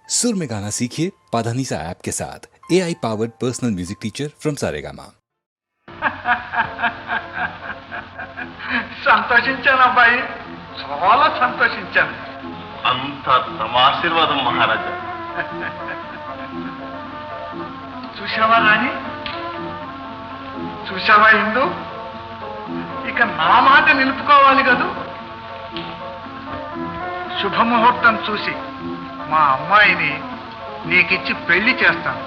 सुर में गाना सीखिए पाधानीसा ऐप के साथ। AI powered personal music teacher from Saregama. సంతోషించాను అబ్బాయి, చాలా సంతోషించాను. అంతా తమ ఆశీర్వాదం మహారాజా. చూసావా రాణి, చూసావా ఇందు, ఇక నా మాట నిలుపుకోవాలి కదూ. శుభముహూర్తం చూసి మా అమ్మాయిని నీకిచ్చి పెళ్లి చేస్తాను.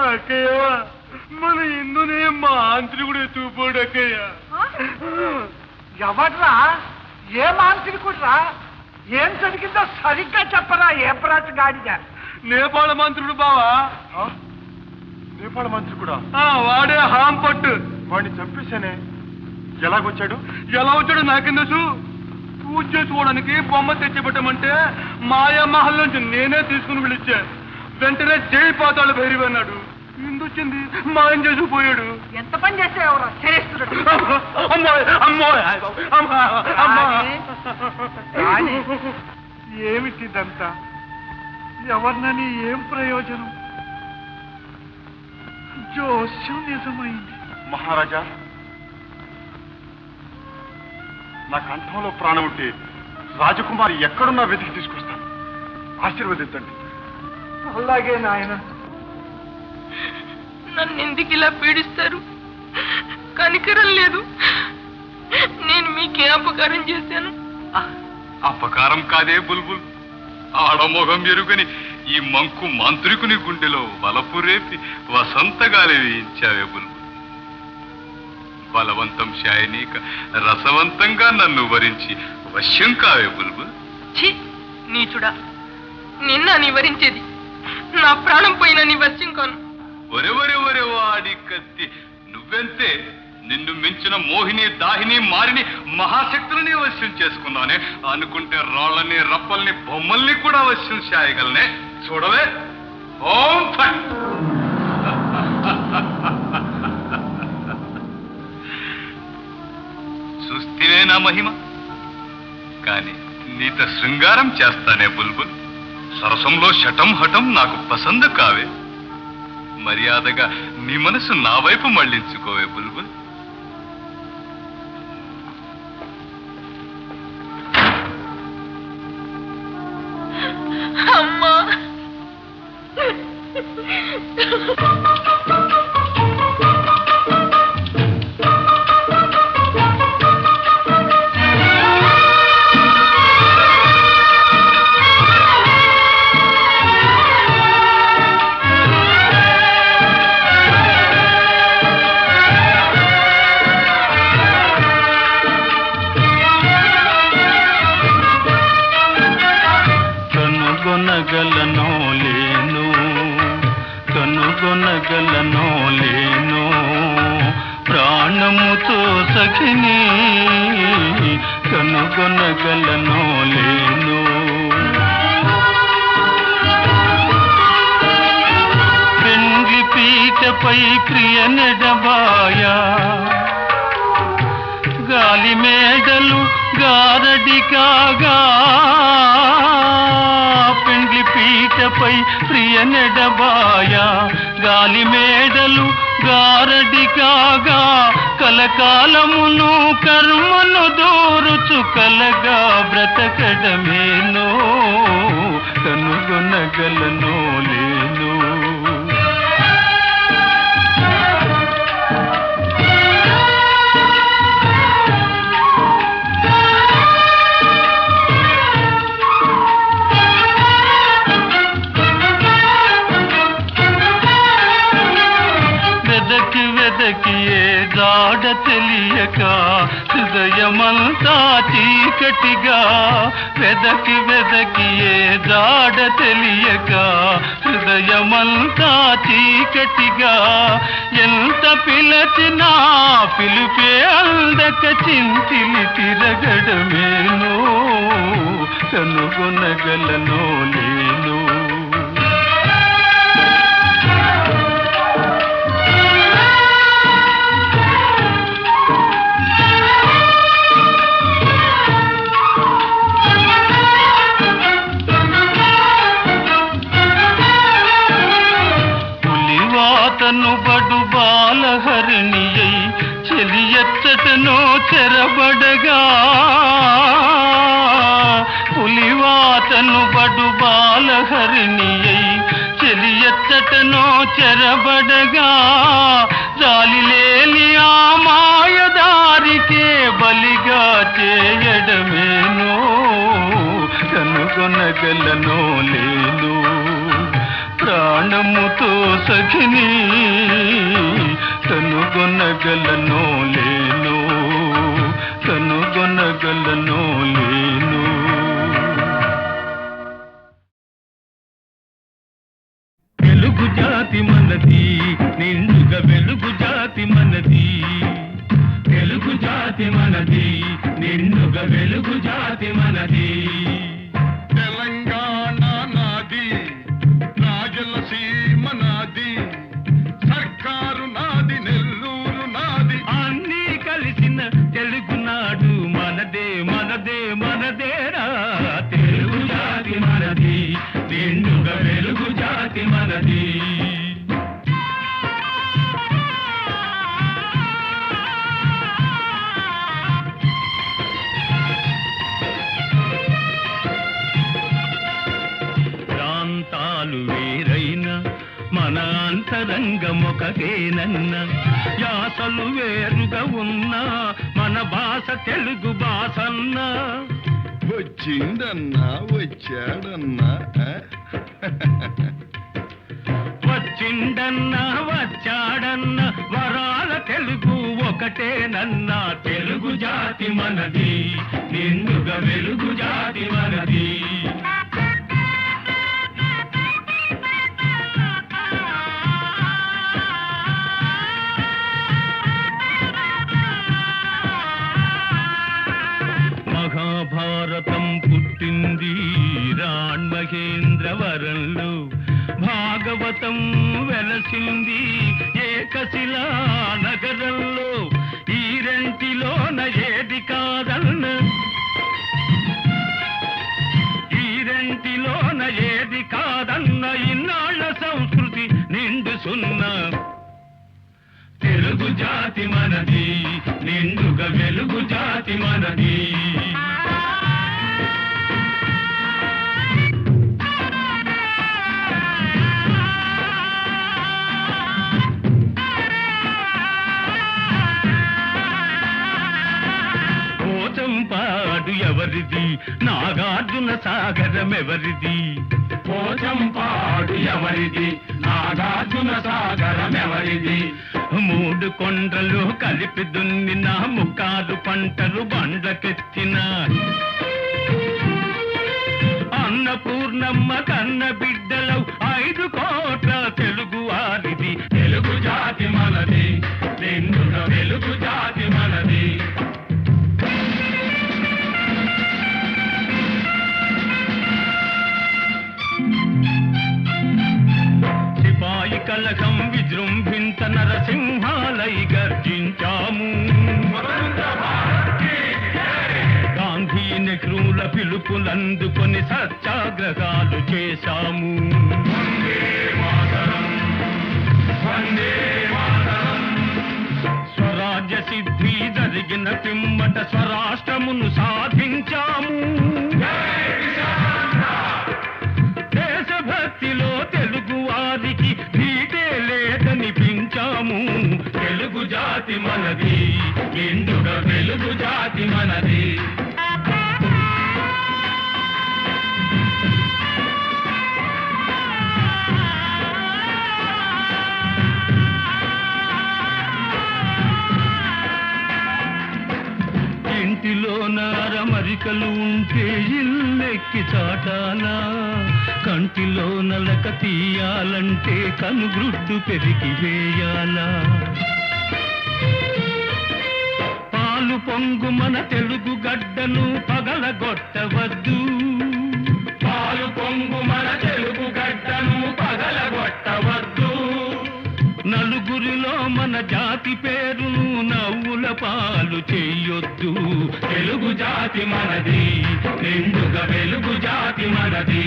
అక్కయ్య, మన ఇందునే మాంత్రికుడు ఎత్తుకుపోడు అక్కయ్య. ఎవడ్రా, ఏ మాంత్రికుడ్రా, ఏం జరిగిందో సరిగ్గా చెప్పరా. ఏ ప్రాచ గాడిగా? నేపాళ మంత్రుడు బావా. నేపాళ మంత్రికుడా? వాడే హాం పట్టు. వాడిని చంపేశానే. ఎలాగొచ్చాడు? ఎలా వచ్చాడు నాకేం తెలుసు. పూజ చేసుకోవడానికి బొమ్మ తెచ్చిపెట్టమంటే మాయా మహల్ నుంచి నేనే తీసుకుని పిలిచా. వెంటనే జై పాతాళ భైరవి అన్నాడు. ఇందొచ్చింది మాయం చేసుకుపోయాడు. ఎంత పని చేసేవరా చేస్తుడు. ఏమిటిదంతా? ఎవరినని ఏం ప్రయోజనం? జోస్యం నిజమైంది. మహారాజా, నా కంఠంలో ప్రాణం ఉంటే రాజకుమారి ఎక్కడున్నా వెతికి తీసుకొస్తాను. ఆశీర్వదించండి. అలాగే నాయన. నన్ను ఎందుకు ఇలా పీడిస్తారు? కనికరం లేదు. నేను మీకే అపకారం చేశాను? అపకారం కాదే బుల్బుల్. ఆడమోహం ఎరుగని ఈ మంకు మాంత్రికుని గుండెలో వలపు రేపి వసంతగాలి వేయించావే బుల్బుల్. బలవంతం శాయనీక రసవంతంగా నన్ను వరించి వశ్యం కావే బుల్బుల్. ఛీ నీచుడా, నిన్న నివరించేది. నా ప్రాణం పోయిన నీ వశ్యం కాను. ఒరెవరెవరె వాడి కత్తి, నువ్వెంతే. నిన్ను మించిన మోహిని దాహిని మారిని మహాశక్తులని వశ్యం చేసుకున్నానే. అనుకుంటే రాళ్ళని రప్పల్ని బొమ్మల్ని కూడా వశ్యం చేయగలనే. చూడవే. ఓం ఫట్. చూస్తేనే నా మహిమ. కాని నీతో శృంగారం చేస్తానే బుల్బుల్. సరసంలో శటం హఠం నాకు పసందు కావే. మర్యాదగా నీ మనసు నా వైపు మళ్లించుకోవే బుల్బుల్. అమ్మా, కనుగొనగలనో లేను ప్రాణముతో సఖిని, కనుగొనగలనో లేను. పెండ్లి పీటపై క్రియ నెడబాయా, గాలి మేడలు గారడి కాగా. పెండ్లి పీటపై ప్రియ నెడబాయా, గాలి మేడలు గారడి కాగా. కలకాలమును కర్మను దూరుచు కలగా బ్రతకడమేనో, కనుగొనగలనో లేను. వెదకి ఏ జాడ తెలియక హృదయమంతా చీకటిగా. వెదకి ఏ జాడ తెలియక హృదయమంతా చీకటిగా. ఎంత పిలచినా పిలుపే అందక చింతిలి తిరగడమేనో, కనుగొనగలనో లేను. బాలహరిణియై చెలియచ్చటనో చెరబడగా పులివాతను బడు బాలహరిణియై చెలియచ్చటనో చెరబడగా జాలిలేని ఆ మాయదారికే బలిగా చేయడమేనో కనుగొనగలనో లేదు ప్రాణముతో సఖిని కనుగొనగలనో లేను కనుగొనగలనో లేను. వెలుగు జాతి మనది నిండుగా వెలుగు జాతి మనది వెలుగు జాతి మనది నిండుగా వెలుగు జాతి మనది. తెలంగాణ నాది రాజలసీమ నాది సర్కారు నాది నెల్లూరు నాది అన్నీ కలిసిన తెలుగునాడు మనదే మనదే మనదేరా. తెలుగు జాతి మనది నిండుగా వెలుగు జాతి మనది. ప్రాంతాలు వేరైన మన అంతరంగమొకటేనన్న యాసలు వేరుగా ఉన్నా మన భాష తెలుగు భాషన్న. వచ్చిందన్నా వచ్చాడన్నా వచ్చిండన్నా వచ్చాడన్న వరాల తెలుగు ఒకటేనన్నా. తెలుగు జాతి మనది నిండుగా వెలుగు జాతి మనది. మహాభారతం పుట్టింది రాణ్మహేంద్రవరంలో భాగవతం వెలసింది ఏకశిలా నగరంలో. ఈ రెంటిలోన ఏది కాదన్న ఈ రెంటిలోన ఏది కాదన్న ఇన్నాళ్ళ సంస్కృతి నిండు సున్నా. తెలుగు జాతి మనది నిండుగా వెలుగు జాతి మనది. పోచంపాడు ఎవరిది నాగార్జున సాగరం ఎవరిది. పోచంపాడు ఎవరిది నాగార్జున సాగరం ఎవరిది. మూడు కొండలు కలిపి దున్నిన ముక్కారు పంటలు బండ్లకెత్తిన అన్నపూర్ణమ్మ కన్న బిడ్డలు 5 కోట్ల తెలుగు వారిది. తెలుగు జాతి మనది నిండుగా వెలుగు జాతి మనది. సిపాయి కలకం విజృంభించ నరసింహాలై గర్జించాము. గాంధీ నెహ్రూల పిలుపులందుకొని సత్యాగ్రహాలు చేశాము. స్వరాజ్య సిద్ధి జరిగిన పిమ్మట స్వరాష్ట్రమును సాధించాము. దేశభక్తిలో తెలుగు వారికి నీటే లేదనిపించాము. తెలుగు జాతి మనది నిండుగా వెలుగు జాతి మనది. ఇంటిలో నారమరికలు ఉంటే ఇల్లెక్కి చాటాలా. కంటిలో నలక తీయాలంటే కనుగ్రుడ్డు పెరిగి వేయాలా. పాలు పొంగు మన తెలుగు గడ్డను పగలగొట్టవద్దు. పాలు పొంగు మన తెలుగు గడ్డను పగలగొట్టవద్దు. నలుగురిలో మన జాతి పేరును నవ్వుల పాలు చెయ్యొద్దు. తెలుగు జాతి మనది నిండుగా వెలుగు జాతి మనది.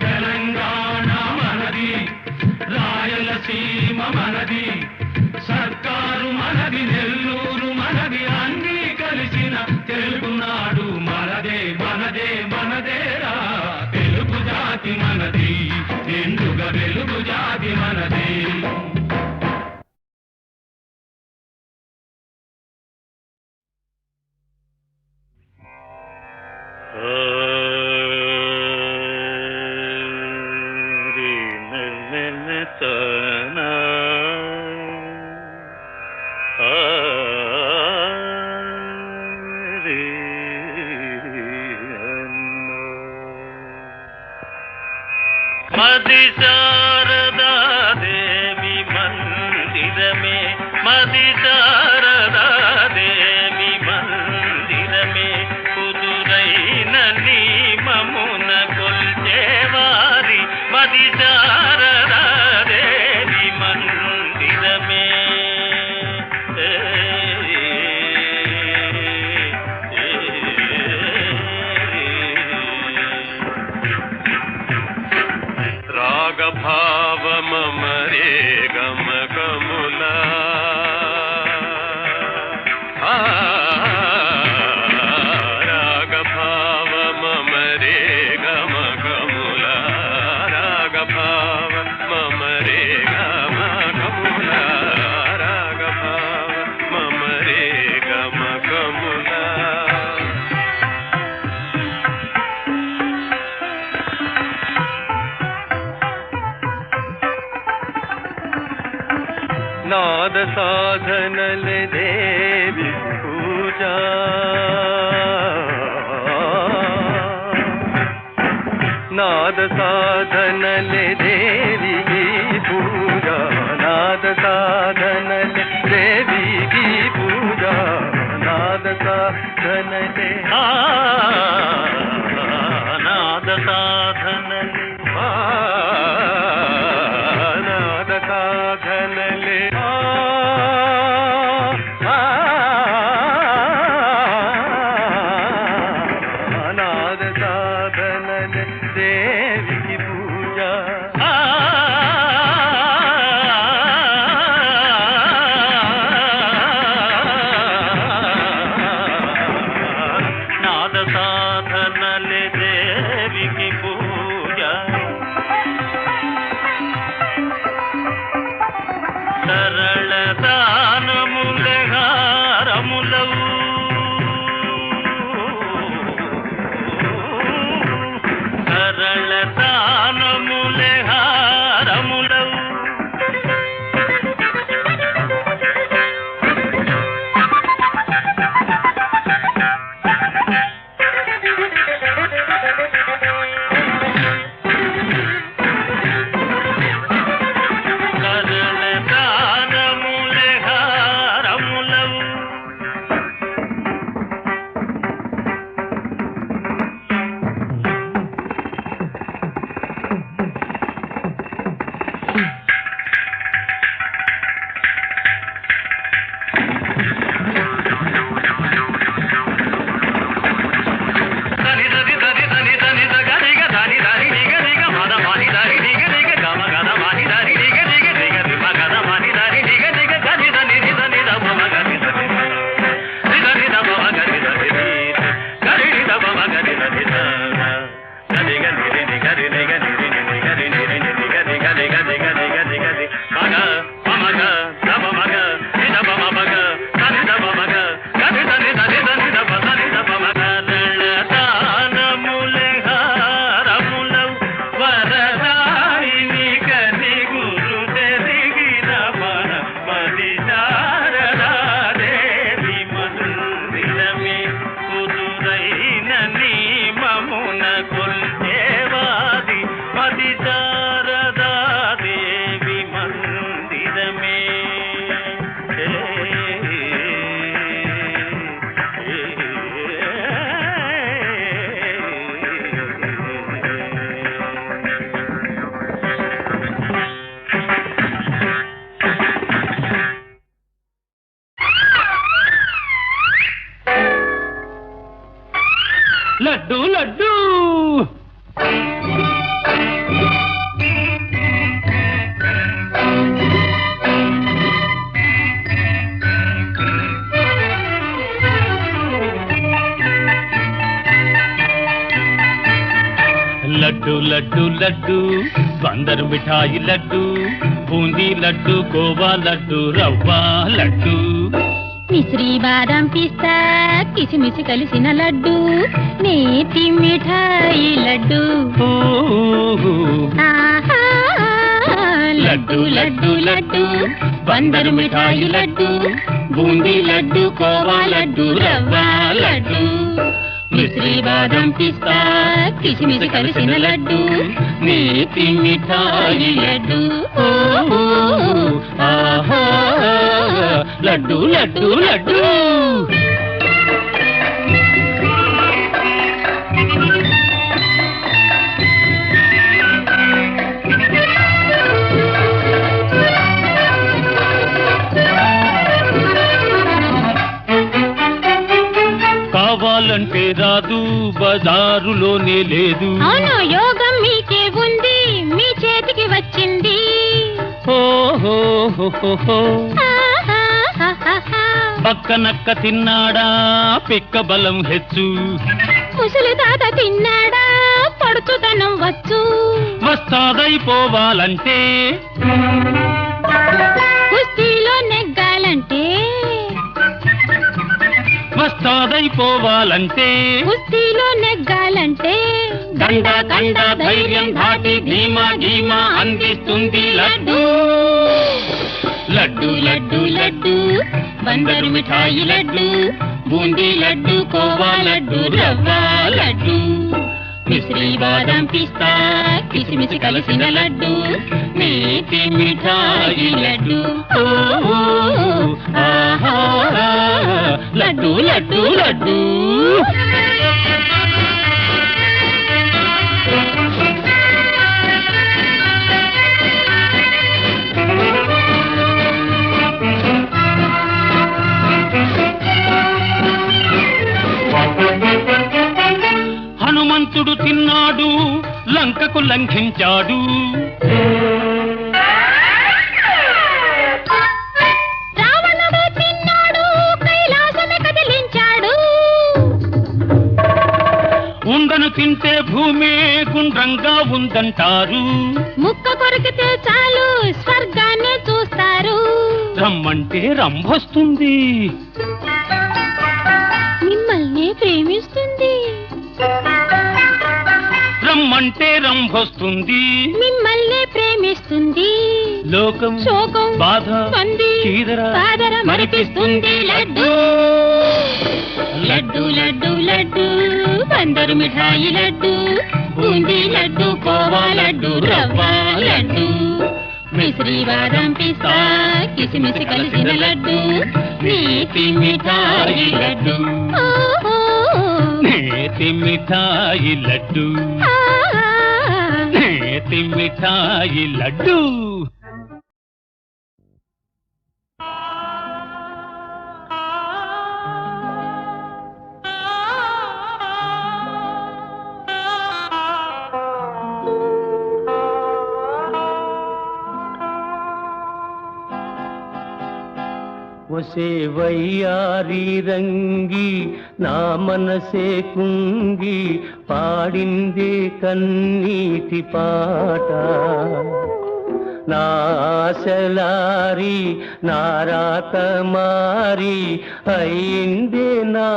తెలంగాణ మనది రాయల సీమ మనది, సర్కారు మనది, నెల్లూరు మనది, అన్నీ కలిసిన తెలుగునాడు మనదే మనదే మనదేరా. తెలుగు జాతి మనది, నిండుగా వెలుగు జాతి మనది. మది శారదా దేవి మందిరమే, మది శారదా దేవి మందిరమే, కుదురైన నియమమున కొల్చేవారి మది శారదా దేవి మందిరమే. రాగభావమరే గమగములా, రాగభావమరే గమగములా, రాగభావమరే గమగములా, రాగభావమరే గమగములా. నాద సాధనలే దేవి పూజ, నాద సాధనలే దేవికి పూజ, నాద సాధనలే దేవికి పూజ, నాద సాధనలే నాద సాధనలే నాద సాధనలే నాద సాధనలే దేవికి పూజ. నాద సాధనలే దేవికి పూజ. సరళ దానములే హారములవు, సరళ దానములే హారములవు, సరళ దానములే హారములవు. దని దని దని దని దని దగరిగ దని దని నిగ నిగ మద మని దని నిగ నిగ గమ గద మని దని నిగ నిగ నిగ మ గద మని దని నిగ నిగ దని దని ని దని ద మ గది దని ని దని ద మ గది దని గరి ని ద మ గది దని ద గది గది ని గరి ని గరి ని ని గరి ని ని ని గరి గది గది గది గది గది మగ మగ దమ మగ ని ద మ మగ దని ద మ మగ గది దని దని దని ద మ దని ద మ మగ. దానములే హారములవు, వరదాయిని కని గురు తెరిగిన మన మది శారదా దేవి మందిరమే, కుదురైన నియమమున కొల్చేవాది మది శారదా దేవి మందిరమే. లడ్డు లడ్డు లడ్డు లడ్డు బందరు మిఠాయి లడ్డు బూందీ లడ్డు కోవా లడ్డు రవ్వ లడ్డు మిశ్రీ బాదం పిస్తా కిసిమిసి కలిసిన లడ్డు నేతి మిఠాయి లడ్డు ఆహా లడ్డు లడ్డు లడ్డు బందరు మిఠాయి లడ్డు బూందీ లడ్డు కోవా లడ్డు రవ్వ లడ్డు మిశ్రీ బాదం పిస్తా కిసిమిసి కలిసిన లడ్డు నేతి మిఠాయి లడ్డు ఆహా లడ్డు లడ్డు లడ్డు కావాలంటే రాదు బజారులోనే లేదు అవును యోగం మీకే ఉంది మీ చేతికి వచ్చింది పక్కనక్క తిన్నాడా పిక్క బలం హెచ్చు ముసలి తాత తిన్నాడా పడుచుదనం వచ్చు వస్తాదైపోవాలంటే కుస్తీలో నెగ్గాలంటే వస్తాదైపోవాలంటే కుస్తీలో నెగ్గాలంటే దండ దండ ధైర్యం దాటి ధీమా ధీమా అందిస్తుంది లడ్డు లడ్డు లడ్డు లడ్డు బందరు మిఠాయి లడ్డు బూందీ లడ్డు కోవా లడ్డు రవ్వ లడ్డు మిశ్రీ బాదం పిస్తా కిసిమిసి కలిసిన లడ్డు నేతి మిఠాయి లడ్డు ఆహా లడ్డు లడ్డు లడ్డు హనుమంతుడు తిన్నాడు లంకకు లంఘించాడు రావణుడు తిన్నాడు కైలాసమే కదిలించాడు ఉండను తింటే భూమే గుండ్రంగా ఉందంటారు ముక్క కొరికితే చాలు స్వర్గాన్ని చూస్తారు రమ్మంటే రంభొస్తుంది మిమ్మల్ని ప్రేమిస్తుంది రమ్మంటే రంభొస్తుంది మిమ్మల్ని ప్రేమిస్తుంది లోకం శోకం బాధ పంది చీదర సాదర మరిపిస్తుంది లడ్డు లడ్డు లడ్డు లడ్డు బందరు మిఠాయి లడ్డు బూందీ లడ్డు కోవా లడ్డు రవ్వ లడ్డు మిశ్రీ బాదం పిస్తా కిసిమిసి కలిసిన లడ్డు నేతి మిఠాయి లడ్డు నేతి మిఠాయి లడ్డు నేతి మిఠాయి లడ్డు ఒసే వయ్యారి రంగి నా మనసే కుంగి పాడిందే కన్నీటి పాట నా ఆశలారి నా రాత మారి అయిందే నా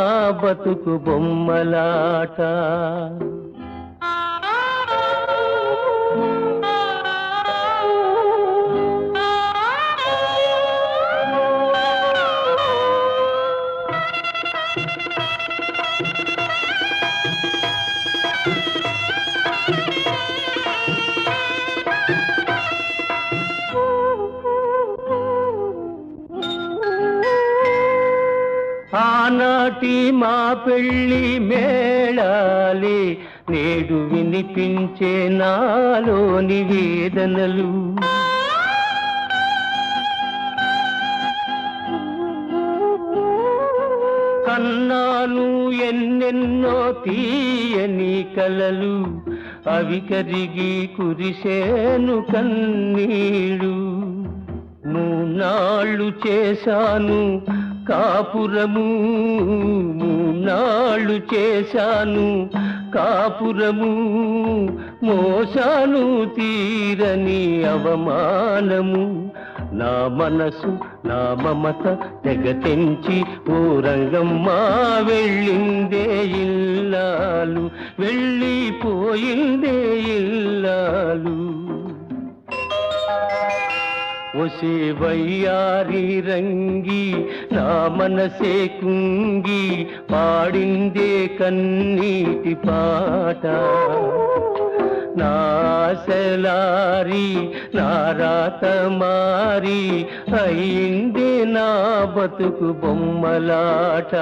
బతుకు బొమ్మలాట ఆనాటి మా పెళ్ళి మేళాలే నేడు వినిపించే నాలోని వేదనలు కన్నాను ఎన్నెన్నో తీయని కలలు అవి కరిగి కురిసేను కన్నీడు మూనాళ్ళు చేశాను కాపురము మూనాళ్ళు చేశాను కాపురము మోసాను తీరని అవమానము నా మనసు నా మమత తెగ తెంచి ఓ రంగమ్మ వెళ్ళిందే ఇల్లాలు వెళ్ళిపోయిందే ఇల్లాలు ఒసే వయ్యారి రంగి నా మనసే కుంగి పాడిందే కన్నీటి పాట నాశలారి నా రాత మారి అయిందే నా బతుకు బొమ్మలాట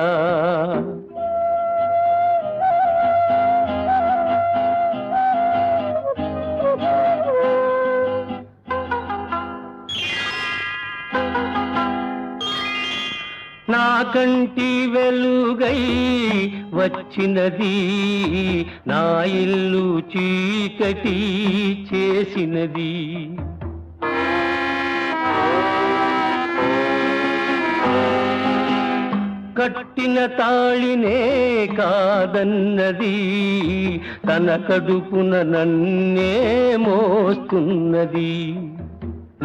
నా కంటి వెలుగై వచ్చినది నా ఇల్లు చీకటి చేసినది కట్టిన తాళినే కాదన్నది తన కడుపున నన్నే మోస్తున్నది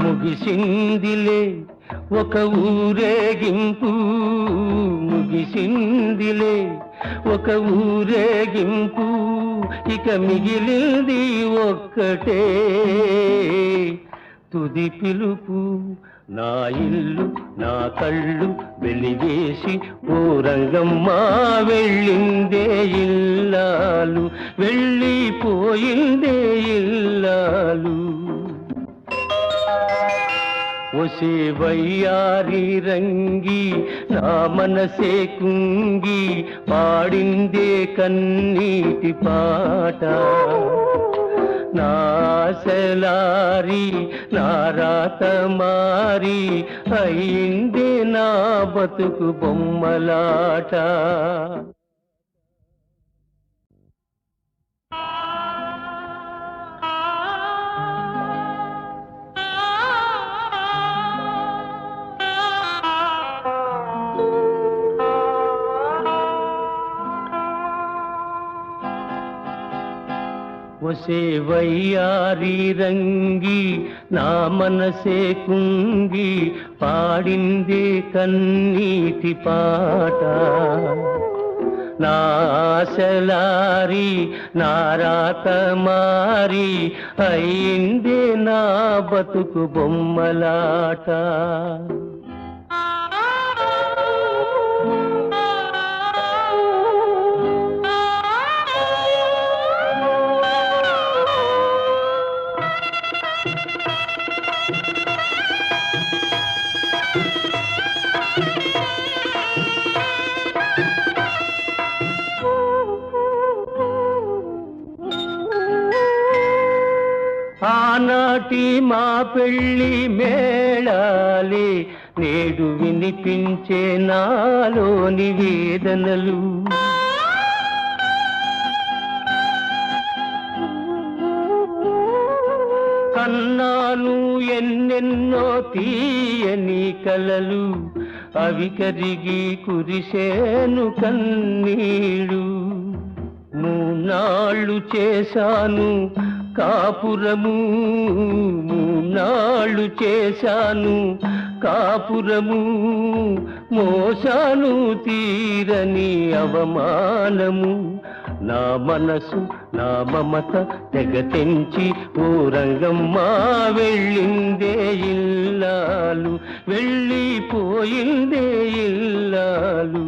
ముగిసిందిలే ఒక ఊరేగింపు ముగిసిందిలే ఒక ఊరేగింపు ఇక మిగిలింది ఒక్కటే తుది పిలుపు నా ఇల్లు నా కళ్ళు వెలివేసి ఓ రంగమ్మ వెళ్ళిందే ఇల్లాలు వెళ్ళిపోయిందే ఇల్లాలు ఒసే వయ్యారి రంగి నా మనసే కుంగి పాడిందే కన్నీటి పాట నాశలారి నా రాత మారి అయిందే నా బతుకు బొమ్మలాట ఒసే వయ్యారి రంగి నా మనసే కుంగి పాడిందే కన్నీటి పాట నాశలారి నా రాత మారి అయిందే నా బతుకు బొమ్మలాట ఆనాటి మా పెళ్ళి మేళాలే నేడు వినిపించే నాలోని వేదనలు కన్నాను ఎన్నెన్నో తీయని కలలు అవి కరిగి కురిసేను కన్నీళ్ళు మూనాళ్ళు చేశాను కాపురము మూనాళ్ళు చేశాను కాపురము మోసాను తీరని అవమానము నా మనసు నా మమత తెగ తెంచి ఓ రంగమ్మ వెళ్ళిందే ఇల్లాలు వెళ్ళిపోయిందే ఇల్లాలు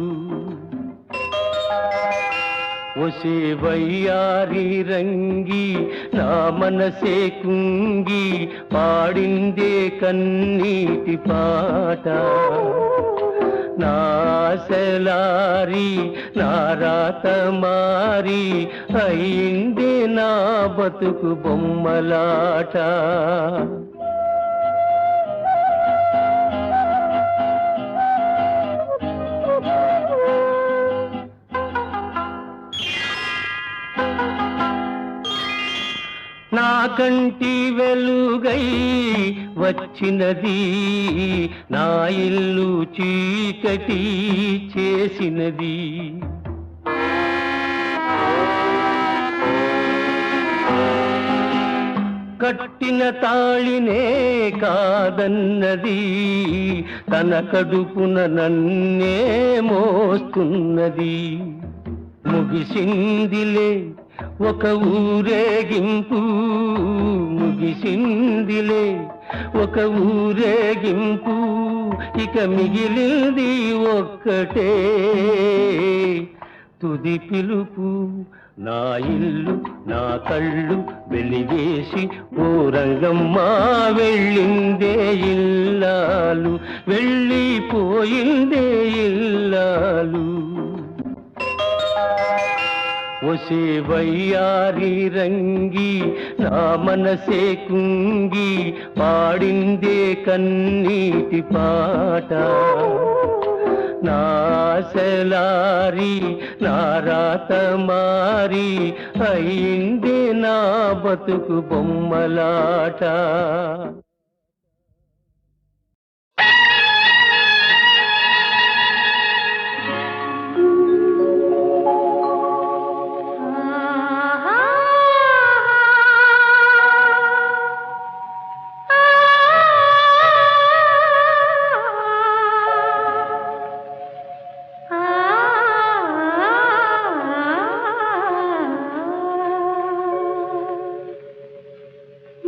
ఒసే వయ్యారి రంగి నా మనసే కుంగి పాడిందే కన్నీటి పాట నాశలారి నా రాత మారి అయిందే నా బతుకు బొమ్మలాట నా కంటి వెలుగై వచ్చినది నా ఇల్లు చీకటి చేసినది కట్టిన తాళినే కాదన్నది, తన కడుపున నన్నే మోస్తున్నది. ముగిసిందిలే ఒక ఊరేగింపు, ముగిసిందిలే ఒక ఊరేగింపు, ఇక మిగిలింది ఒక్కటే తుది పిలుపు. నా ఇల్లు నా కళ్ళు వెలిగేసి ఓ రంగమ్మ వెళ్ళిందే ఇల్లాలు, వెళ్ళిపోయిందే ఇల్లాలు. ఒసే వయ్యారి రంగి నా మనసే కుంగి పాడిందే కన్నీటి పాట. నాశలారి నా రాత మారి అయిందే నా బతుకు బొమ్మలాట.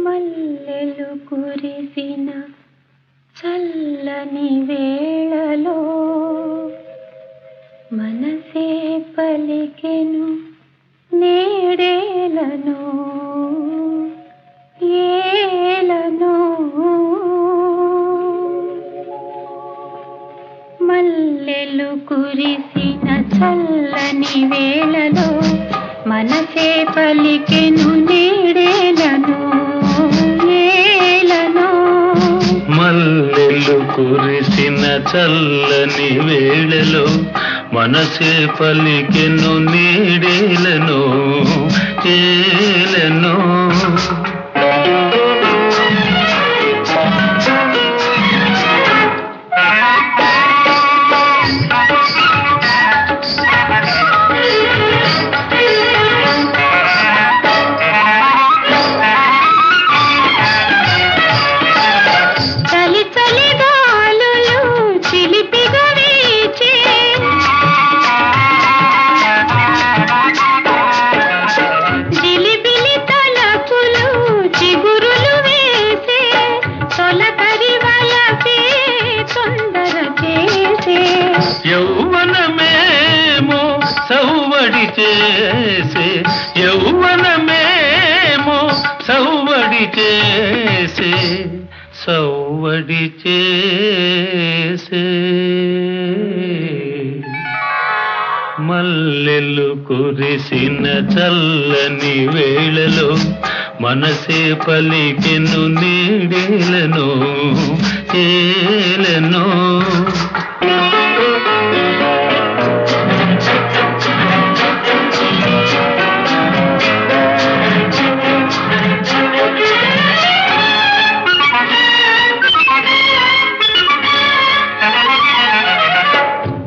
మల్లెలు కురిసిన చల్లని వేళలో మనసే పలికెను నేడేలను ఏలను. మల్లెలు కురిసిన చల్లని వేళలో మనసే పలికెను నేడేలను ఏలను. మల్లెలు కురిసిన చల్లని వేళలో మనసే పలికెను నీడేలను ఏలను. యౌవనమేమో సౌవడి చేసే, యౌవనమేమో సౌవడి చేసే, సౌవడి చేసే. మల్లెలు కురిసిన చల్లని వేళలో మనసే పలికెను నీడేలను ఏలను.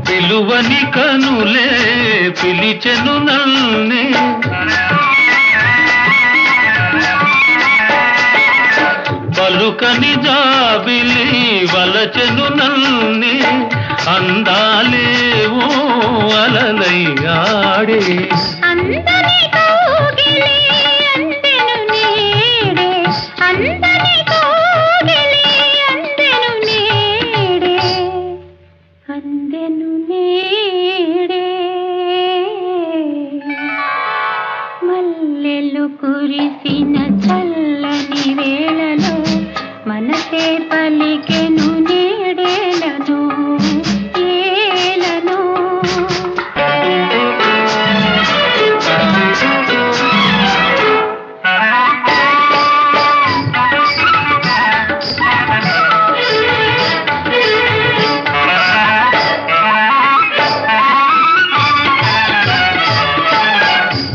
పిలువని కనులే పిలిచెను నల్నే, పలుకని జాబిలి వలచెను నల్నే, అందాలేవో అలలై ఆడే. అందని కోగిలి అందెను నేడే, అందని కోగిలి అందెను నేడే, అందెను నేడే. మల్లెలు కురిసిన చల్లని వేళలో మనసే పలికెను నేడేలను ఏలను.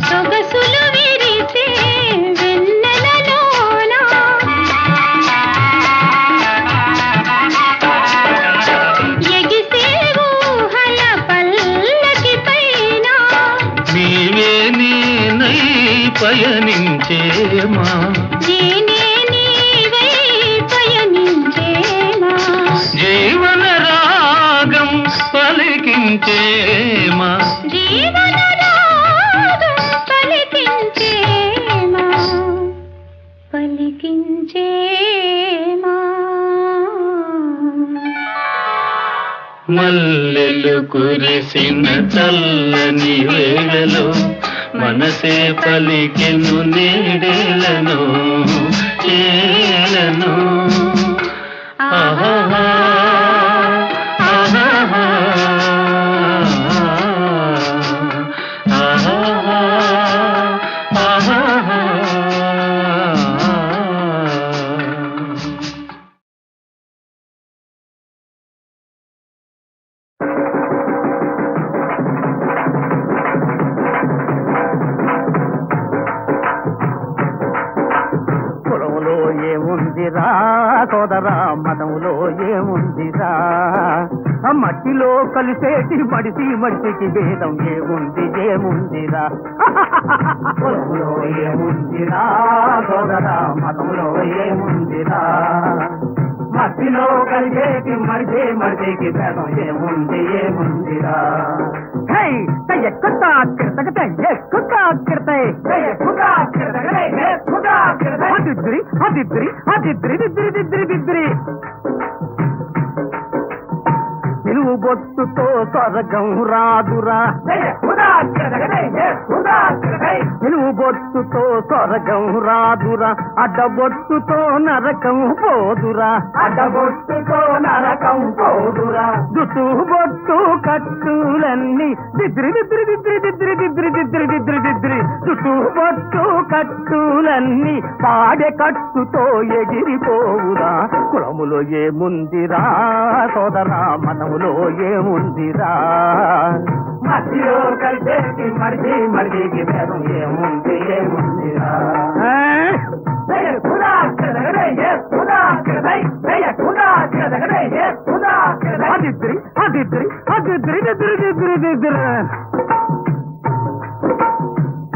సొగసులు విరిసే వెన్నెలలోన ఎగిసే ఊహల పల్లకి పైన నీవే నేనై పయనించేమా, నేనే పలికించేమా జీవనరాగం పలికించేమా పలికించేమా మల్లెలు కురిసిన చల్లని వేళలో మనసే పలికెను నీడేలను ఏలను ఆహా ఆహా కులంలో ఏముందిరా సోదరా మతంలో ఏముందిరా మట్టిలో కలిసేటి మడిసికి భేదం ఏముందిరా కులంలో ఏముందిరా సోదరా మతంలో ఏముందిరా మట్టిలో కలిసేటి మడిసికి భేదం ఏముందిరా ఎక్కుతా నిలువు బొట్టుతో స్వర్గం రాదురా నిలువు బొట్టుతో స్వర్గం రాదురా అడ్డబొట్టుతో నరకం పోదురా జుట్టు బొట్టు కట్టులన్నీ దిద్రి జుట్టు బొట్టు కట్టులన్నీ పాడె కట్టుతో ఎగిరిపోవురా కులములో ఏముందిరా సోదరా మనములో ఏముందిరా మధ్యలో కలిసేటి మడికి భేదం ఏముందిరా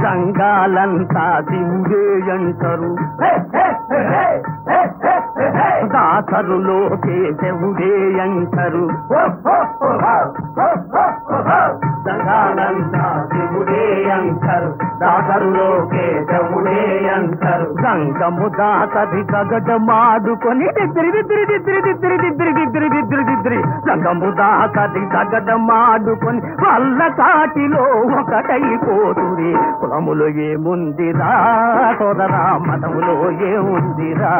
సంఘాలంతా శివుడే అంటారు దాసరులో కేశవుడే అంటారు సంఘాలంతా శివుడే అంటారు దాసరులో కేశవుడే అంటారు సంగము దాసరి గగడమాడుకొని సంగము దాసరి గగడమాడుకొని వల్ల కాటిలో ఒకటైపోతుంది కులములో ఏముందిరా సోదరా మతములో ఏముందిరా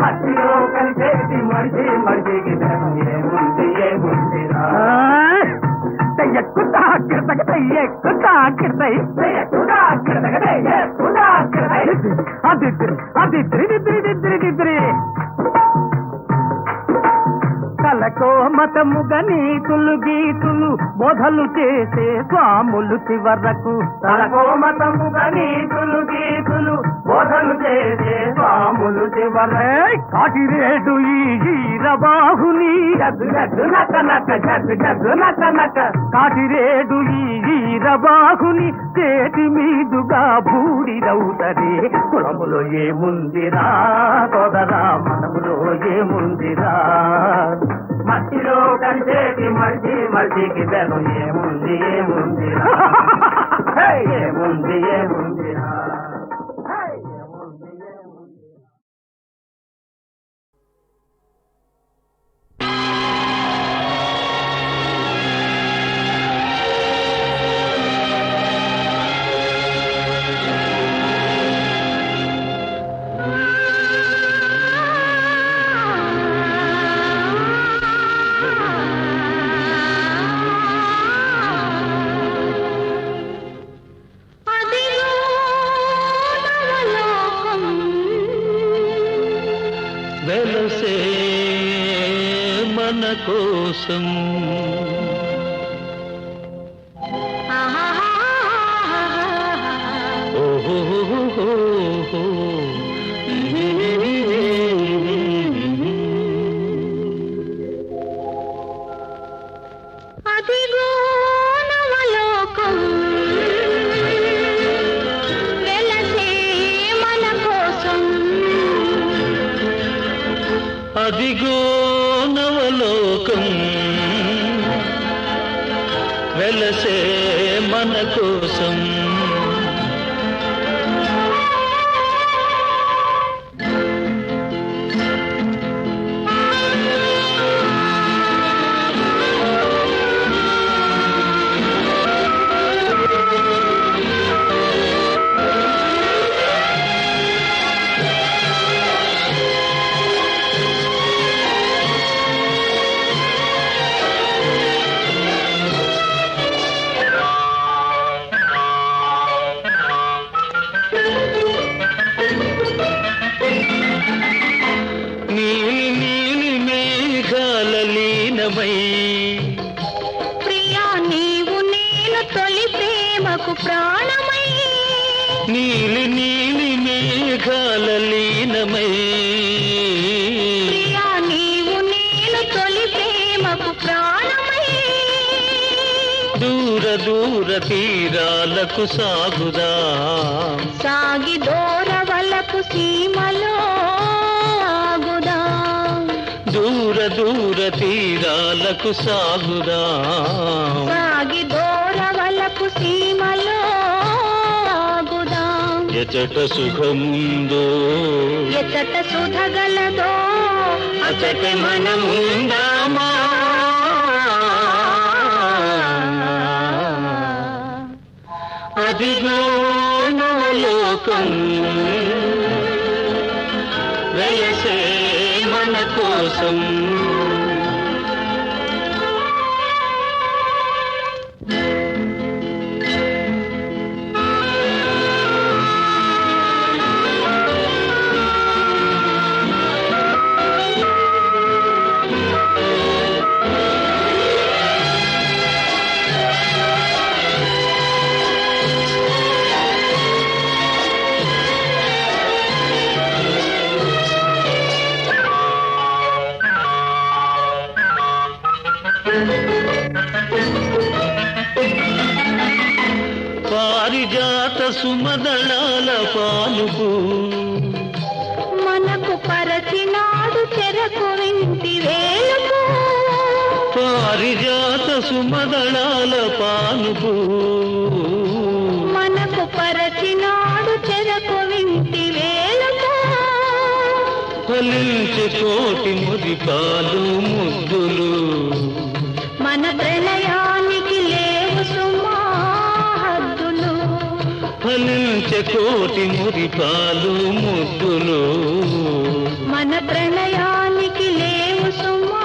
మట్టిలో కలిసేటి మడిసికి ఏముందిరా ఎక్కుతా కలకో మతముగా నీతులు గీతులు బోధలు చేసే స్వాములు చివరకు కలకో మతముగా నీతులు గీతులు బోధలు చేసే స్వాములు చివరకు కాటిరేడు ఈరబాహుని కాటిరేడు ఈరబాహుని చేతి మీదుగా బూడిదవుతది కులములో ఏముందిరా సోదరా మనములో ఏముందిరా మట్టిలో కలిసేటి మడిసికి బెను ఏముందిరా ఏముందిరా వెలసే మన కోసం అదిగో నవలోకం వెలసే మన కోసం అదిగో నవలోకం వెలసే మన కోసం. ప్రియా నీవు నేను తొలి ప్రేమకు ప్రాణమై నీలి నీలి మేఘాల లీనమై ప్రియా నీవు నేను తొలి ప్రేమకు ప్రాణమై దూర దూర తీరాలకు సాగుదా సాగి దూరవలపు సీమలో ఆగుదా దూర దూర తీరాలకు సాగుదా సాగి దూరవలపు సీమలో ఆగుదా ఎచట సుఖముందో ఎచట సుధగలదో అచట మనముందామా అదిగో నా లోకం వెలసే మన కోసం. పారిజాత సుమదళాల పాలుకు మనకు పరచినాడు చెరకు వింటి వేలుకు పారిజాత సుమదళాల పాలుకు మనకు పరచినాడు చెరకు వింటి వేలుకు ఫలించే కోటి మురిపాలు ముద్దులు మన ప్రణయానికి లేవు సుమా హద్దులు ఫలించే కోటి మురిపాలు ముద్దులు మన ప్రణయానికి లేవు సుమా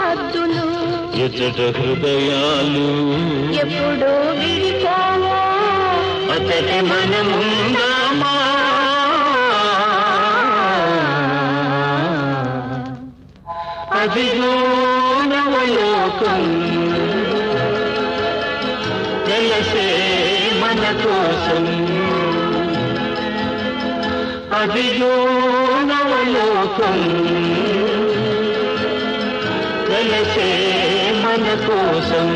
హద్దులు ఎచట హృదయాలు ఎప్పుడు విడిపోవో అతటి మనముందామా అదిగో నవలోకం వెలసే మన కోసం. అదిగో నవలోకం వెలసే మన కోసం.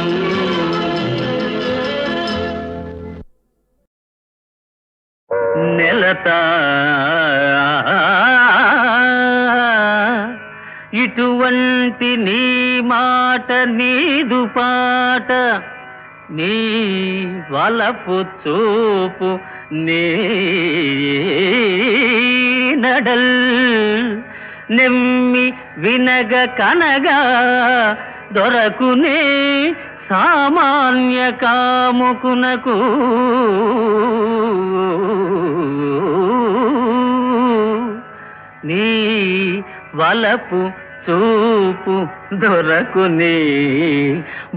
నెలతా ఇటువంటి నీ మాట నీదు పాట నీ వలపు చూపు నీ నడల్ నెమ్మి వినగ కనగా దొరకునే సామాన్య కాముకునకు నీ వలపు చూపు దొరకునే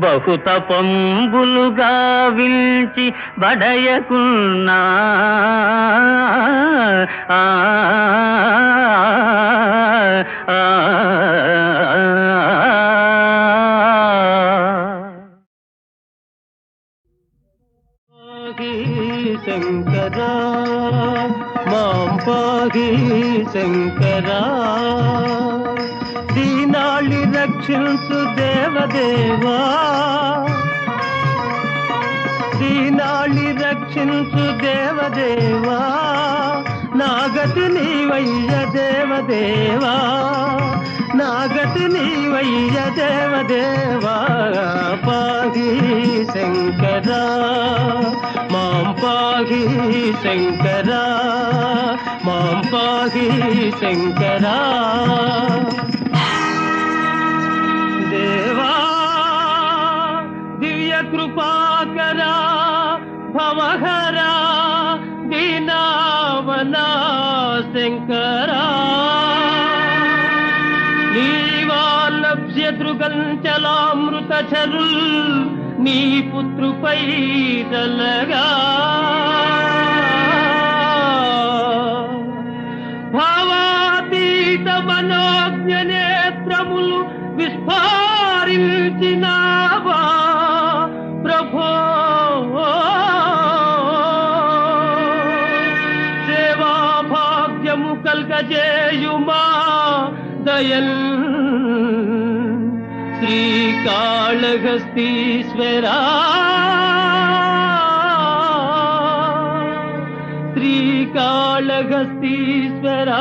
బహుతపంబులు గావించి బడయకున్నా శంకరా మాం పాహి శంకరా దీనాళి రక్షించు దేవదేవా దీనాళి రక్షించు దేవదేవా నాగతి నీవయ్య దేవదేవా నాగతి నీవయ్య దేవదేవా పాహి శంకరా మాం పాహి శంకరా మాం పాహి శంకరా దేవా దివ్య కృపాకరా భవహరా దీనావనా శంకరా నీవాలభ్యతృగంచలామృతచరుల్ నీ పుత్రుపై దలగా భావాతీత మనోజ్ఞ నేత్రములు విస్ఫారించినావా ప్రభో సేవా భాగ్యము కల్గజేయుమా దయల్ శ్రీకాళహస్తీశ్వరా శ్రీకాళహస్తీశ్వరా